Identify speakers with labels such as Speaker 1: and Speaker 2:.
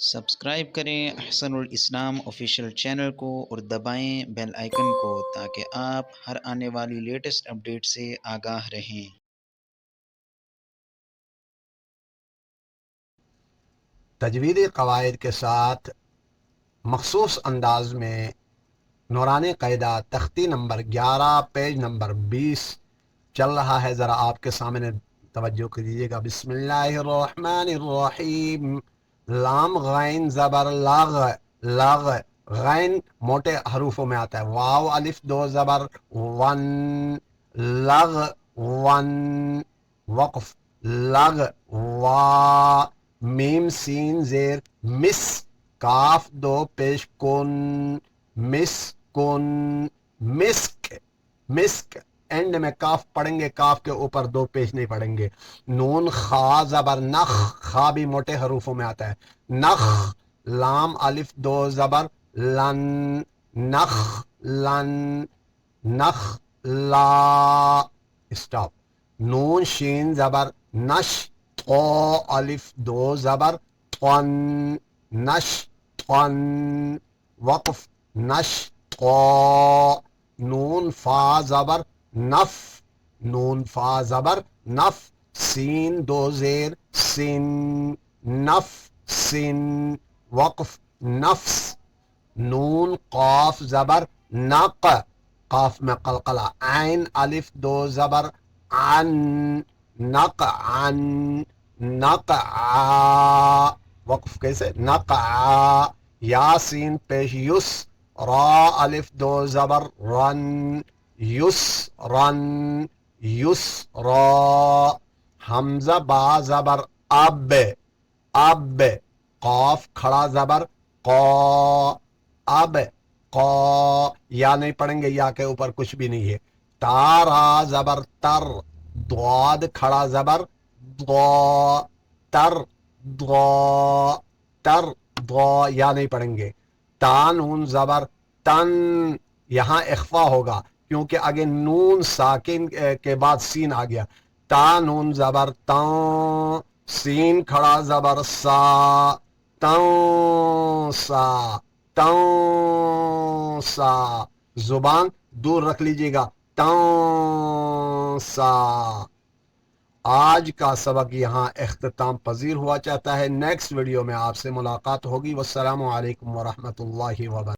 Speaker 1: Subscribe کریں احسن الاسلام official channel کو اور دبائیں بیل آئیکن کو تاکہ آپ ہر آنے والی لیٹسٹ اپڈیٹ سے آگاہ رہیں۔
Speaker 2: تجویدی قواعد کے ساتھ مخصوص انداز میں نورانی قاعدہ تختی نمبر 11 پیج نمبر 20 چل رہا ہے، ذرا آپ کے سامنے توجہ کیجیے گا۔ بسم اللہ الرحمن الرحیم۔ لام غین زبر لاغ، لاغ غین موٹے حروفوں میں آتا ہے، واو الف دو زبر ون، لغ ون، وقف لغ وا، میم سین زیر مس، کاف دو پیش کن، مس کن، مسک، مسک اینڈ میں کاف پڑھیں گے، کاف کے اوپر دو پیش نہیں پڑھیں گے۔ نون خا زبر نخ، خا بھی موٹے حروفوں میں آتا ہے، نخ، لام الف دو زبر لن، نخ لن، نخ لا، اسٹاپ۔ نون شین زبر نش، تو الف دو زبر تون، نش تون، وقف نش تو۔ نون فا زبر نف، نون فا زبر نف، سین دو زیر سن، نف سن، وقف نفس۔ نون قاف زبر نق، قاف میں قلقلہ، عین الف دو زبر عن، نقعن، نقعا، وقف کیسے نقعا۔ یاسین پیش یس، را الف دو زبر رن، یس رن، یس را۔ حمزہ با زبر اب، اب، قاف کھڑا زبر قا، اب قا، یا نہیں پڑھیں گے، یا کے اوپر کچھ بھی نہیں ہے۔ تارا زبر تر، ضاد کھڑا زبر ضا، تر ضا، تر ضا، یا نہیں پڑھیں گے۔ تا نون زبر تن، یہاں اخفا ہوگا کیونکہ آگے نون ساکن کے بعد سین آ گیا۔ تا نون زبر تاں، سین کھڑا زبر سا، تاں سا، تاں سا، زبان دور رکھ لیجیے گا، تاں سا۔ آج کا سبق یہاں اختتام پذیر ہوا چاہتا ہے، نیکسٹ ویڈیو میں آپ سے ملاقات ہوگی۔ والسلام علیکم ورحمۃ اللہ وبرکاتہ۔